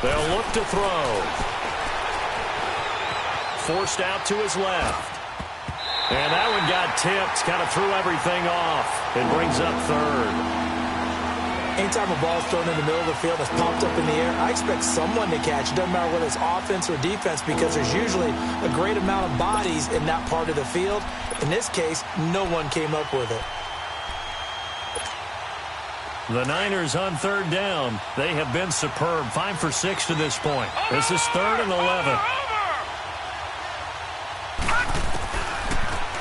They'll look to throw. Forced out to his left. And that one got tipped. Kind of threw everything off. It brings up 3rd. Anytime a ball's thrown in the middle of the field that's popped up in the air, I expect someone to catch. It doesn't matter whether it's offense or defense because there's usually a great amount of bodies in that part of the field. In this case, no one came up with it. The Niners on 3rd down. They have been superb. 5 for 6 to this point. This is 3rd and 11.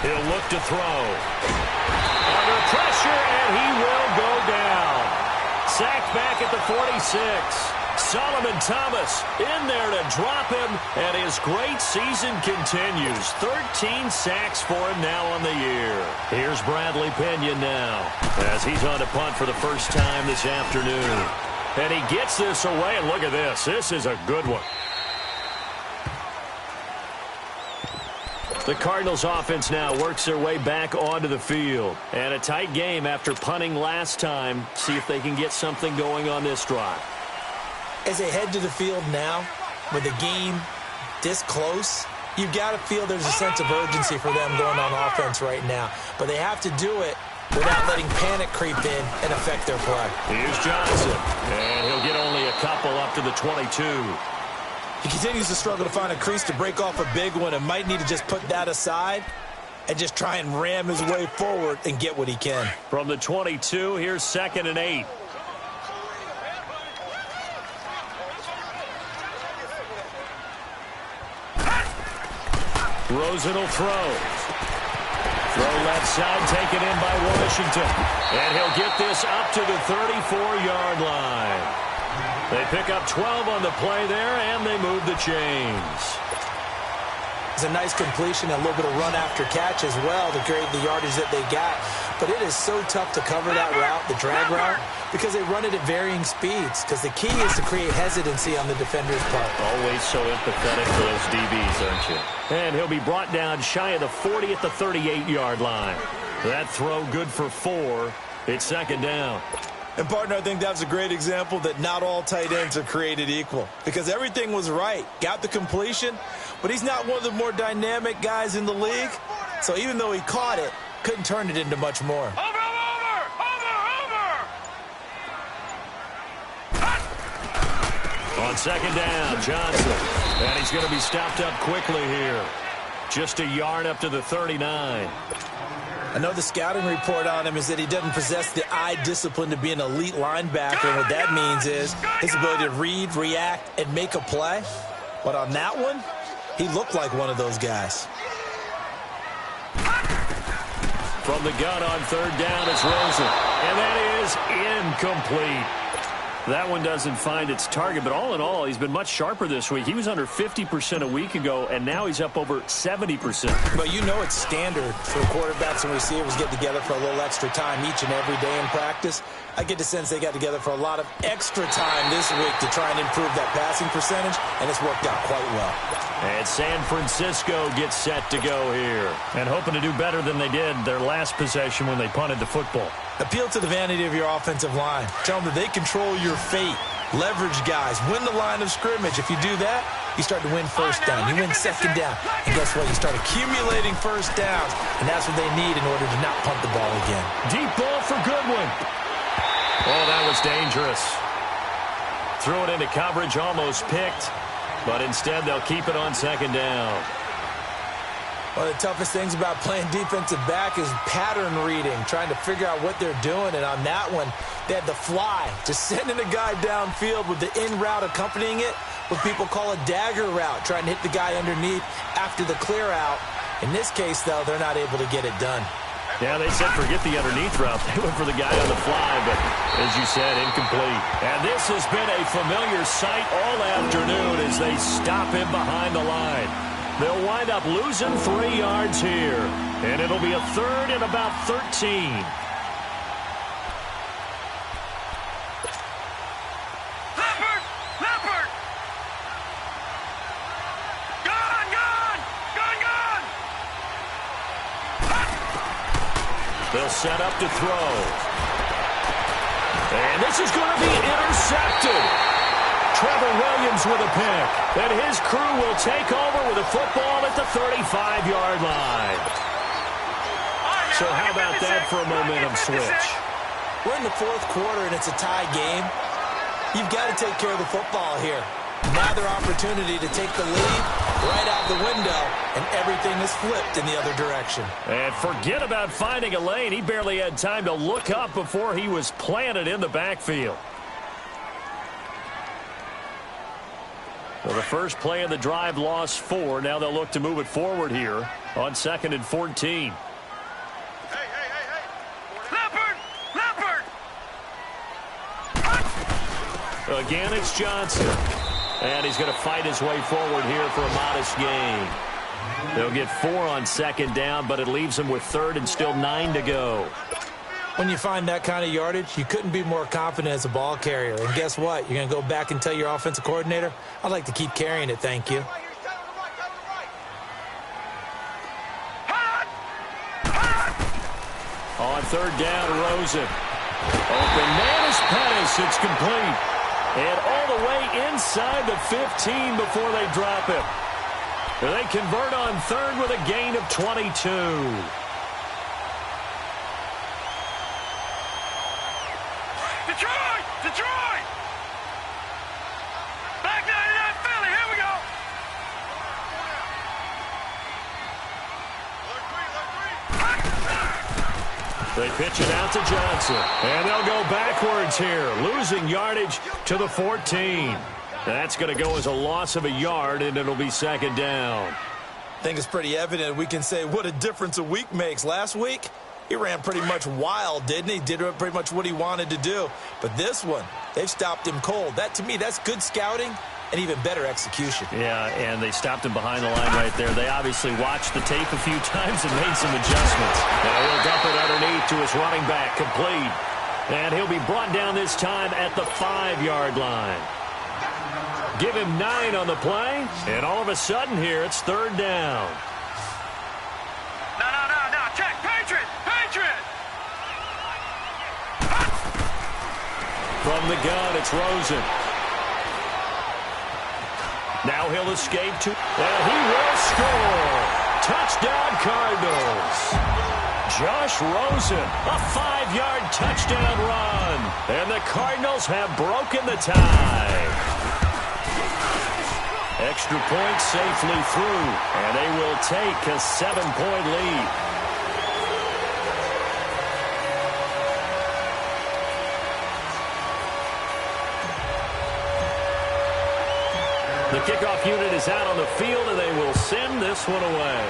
He'll look to throw. Under pressure, and he will go down. Sacked back at the 46. Solomon Thomas in there to drop him, and his great season continues. 13 sacks for him now on the year. Here's Bradley Pena now as he's on to punt for the first time this afternoon. And he gets this away, and look at this. This is a good one. The Cardinals offense now works their way back onto the field. And a tight game after punting last time. See if they can get something going on this drive. As they head to the field now, with the game this close, you've got to feel there's a sense of urgency for them going on offense right now. But they have to do it without letting panic creep in and affect their play. Here's Johnson, and he'll get only a couple up to the 22. He continues to struggle to find a crease to break off a big one and might need to just put that aside and just try and ram his way forward and get what he can. From the 22, here's 2nd and 8. Rosen will throw. Throw left side, taken in by Washington. And he'll get this up to the 34-yard line. They pick up 12 on the play there, and they move the chains. It's a nice completion, a little bit of run after catch as well to create the yardage that they got. But it is so tough to cover that route, the drag route, because they run it at varying speeds. Because the key is to create hesitancy on the defender's part. Always so empathetic for those DBs, aren't you? And he'll be brought down shy of the 40 at the 38-yard line. That throw good for 4. It's second down. And, partner, I think that's a great example that not all tight ends are created equal. Because everything was right. Got the completion, but he's not one of the more dynamic guys in the league. So even though he caught it, couldn't turn it into much more. Over! On second down, Johnson. And he's going to be stopped up quickly here. Just a yard up to the 39. I know the scouting report on him is that he doesn't possess the eye discipline to be an elite linebacker. And what that means is his ability to read, react, and make a play. But on that one, he looked like one of those guys. From the gun on third down, it's Rosen. And that is incomplete. That one doesn't find its target, but all in all, he's been much sharper this week. He was under 50% a week ago, and now he's up over 70%. But you know it's standard for quarterbacks and receivers get together for a little extra time each and every day in practice. I get the sense they got together for a lot of extra time this week to try and improve that passing percentage, and it's worked out quite well. And San Francisco gets set to go here, and hoping to do better than they did their last possession when they punted the football. Appeal to the vanity of your offensive line. Tell them that they control your fate. Leverage guys. Win the line of scrimmage. If you do that, you start to win first down. You win second down. And guess what? You start accumulating first downs. And that's what they need in order to not punt the ball again. Deep ball for Goodwin. Oh, that was dangerous. Threw it into coverage, almost picked. But instead, they'll keep it on second down. One of the toughest things about playing defensive back is pattern reading, trying to figure out what they're doing. And on that one, they had the fly, just sending a guy downfield with the in route accompanying it, what people call a dagger route, trying to hit the guy underneath after the clear out. In this case, though, they're not able to get it done. Yeah, they said forget the underneath route. They went for the guy on the fly, but as you said, incomplete. And this has been a familiar sight all afternoon as they stop him behind the line. They'll wind up losing 3 yards here, and it'll be a third and about 13. Leopard! Gone! They'll set up to throw. And this is going to be intercepted. Trevor Williams with a pick. And his crew will take over with a football at the 35-yard line. So how about that for a momentum switch? We're in the fourth quarter, and it's a tie game. You've got to take care of the football here. Now their opportunity to take the lead right out the window, and everything is flipped in the other direction. And forget about finding a lane. He barely had time to look up before he was planted in the backfield. Well, the first play of the drive lost 4. Now they'll look to move it forward here on 2nd and 14. Hey! Leopard! Again, it's Johnson. And he's going to fight his way forward here for a modest gain. They'll get 4 on second down, but it leaves them with 3rd and still 9 to go. When you find that kind of yardage, you couldn't be more confident as a ball carrier. And guess what? You're going to go back and tell your offensive coordinator, I'd like to keep carrying it, thank you. On third down, Rosen. Open man is Pettis. It's complete. And all the way inside the 15 before they drop him. They convert on 3rd with a gain of 22. Detroit! Back 99 Philly, here we go! They pitch it out to Johnson. And they'll go backwards here, losing yardage to the 14. That's going to go as a loss of a yard, and it'll be second down. I think it's pretty evident we can say what a difference a week makes. Last week, he ran pretty much wild, didn't he? Did pretty much what he wanted to do. But this one, they've stopped him cold. That, to me, that's good scouting and even better execution. Yeah, and they stopped him behind the line right there. They obviously watched the tape a few times and made some adjustments. Now he'll dump it underneath to his running back, complete. And he'll be brought down this time at the 5-yard line. Give him 9 on the play, and all of a sudden here, it's 3rd down. No, check, Patriot! From the gun, it's Rosen. Now he'll escape to, and he will score. Touchdown, Cardinals. Josh Rosen, a 5-yard touchdown run. And the Cardinals have broken the tie. Extra point safely through, and they will take a 7-point lead. The kickoff unit is out on the field, and they will send this one away.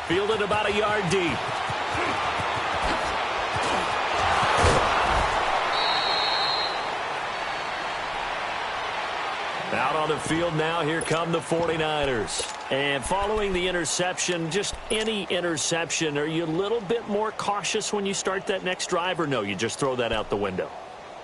Fielded about a yard deep. Out on the field now, here come the 49ers. And following the interception, just any interception, are you a little bit more cautious when you start that next drive, or no, you just throw that out the window?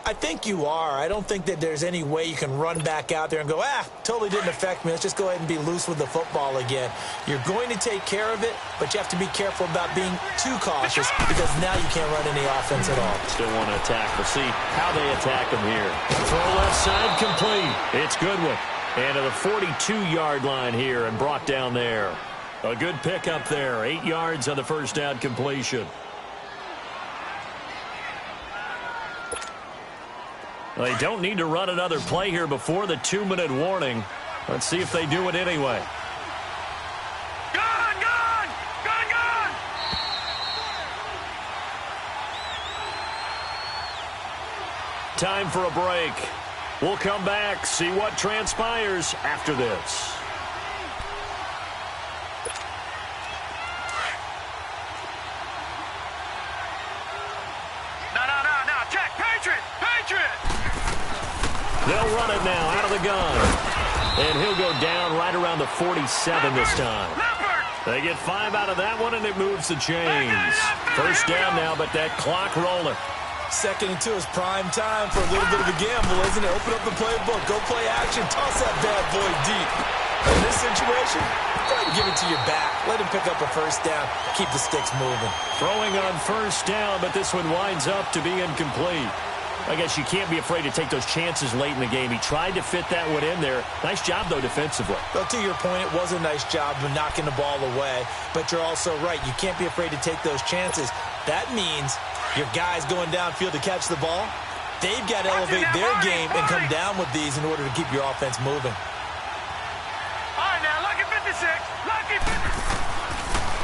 I think you are. I don't think that there's any way you can run back out there and go, totally didn't affect me. Let's just go ahead and be loose with the football again. You're going to take care of it, but you have to be careful about being too cautious because now you can't run any offense at all. Still want to attack. We'll see how they attack them here. Throw left side complete. It's Goodwin. And to the 42-yard line here and brought down there. A good pick up there. 8 yards on the first down completion. They don't need to run another play here before the 2-minute warning. Let's see if they do it anyway. Gun! Time for a break. We'll come back, see what transpires after this. No, check, Patriot! They'll run it now out of the gun. And he'll go down right around the 47 this time. They get 5 out of that one, and it moves the chains. First down now, but that clock rolling. 2nd and 2 is prime time for a little bit of a gamble, isn't it? Open up the playbook, go play action, toss that bad boy deep. In this situation, go ahead and give it to your back. Let him pick up a first down. Keep the sticks moving. Throwing on first down, but this one winds up to be incomplete. I guess you can't be afraid to take those chances late in the game. He tried to fit that one in there. Nice job, though, defensively. Well, to your point, it was a nice job of knocking the ball away. But you're also right. You can't be afraid to take those chances. That means your guys going downfield to catch the ball, they've got to elevate their game and come down with these in order to keep your offense moving. All right, now, lucky 56.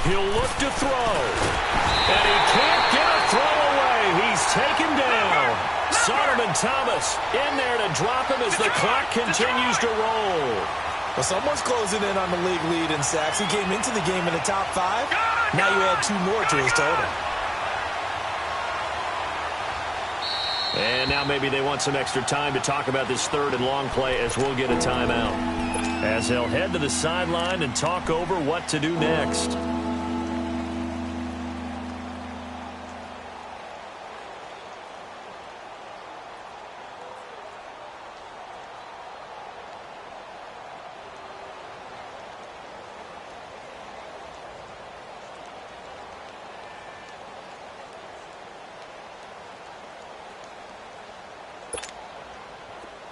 He'll look to throw. And he can't get a throw away. He's taken down. Solomon Thomas in there to drop him as the clock continues to roll. Well, someone's closing in on the league lead in sacks. He came into the game in the top 5. Now you add 2 more to his total. And now maybe they want some extra time to talk about this 3rd and long play as we'll get a timeout. As they'll head to the sideline and talk over what to do next.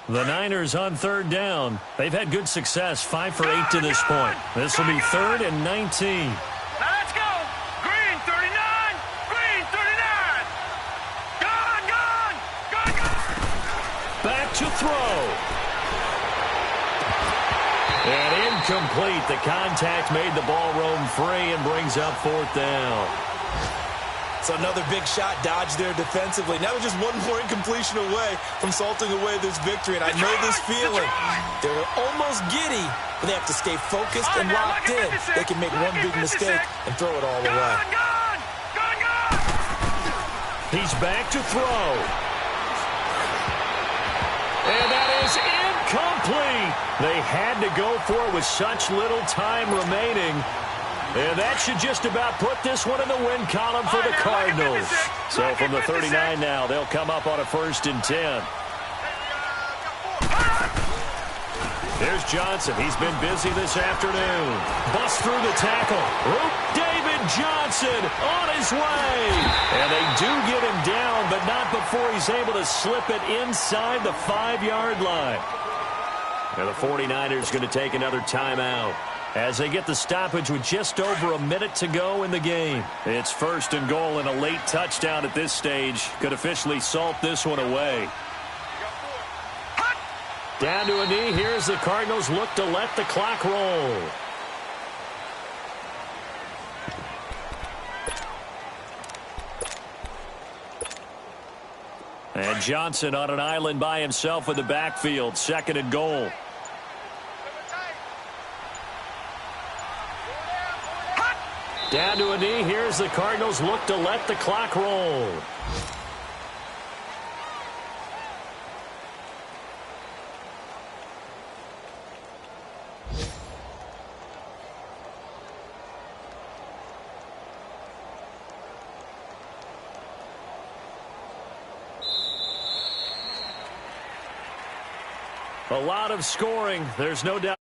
The Niners on 3rd down. They've had good success, 5 for 8 to this point. This will be 3rd and 19. Now let's go. Green 39. Green 39. Gun. Back to throw. And incomplete. The contact made the ball roam free and brings up 4th down. So another big shot dodged there defensively. Now just one more incompletion away from salting away this victory. And I know this feeling. They're almost giddy, but they have to stay focused and locked in. They can make one big mistake and throw it all away. He's back to throw. And that is incomplete. They had to go for it with such little time remaining. And that should just about put this one in the win column for the Cardinals. So from the 39 now, they'll come up on a 1st and 10. There's Johnson. He's been busy this afternoon. Bust through the tackle. David Johnson on his way. And they do get him down, but not before he's able to slip it inside the 5-yard line. Now the 49ers going to take another timeout as they get the stoppage with just over a minute to go in the game. It's 1st and goal, and a late touchdown at this stage could officially salt this one away. Down to a knee. Here's the Cardinals look to let the clock roll. And Johnson on an island by himself in the backfield. 2nd and goal. Down to a knee. Here's the Cardinals look to let the clock roll. A lot of scoring. There's no doubt.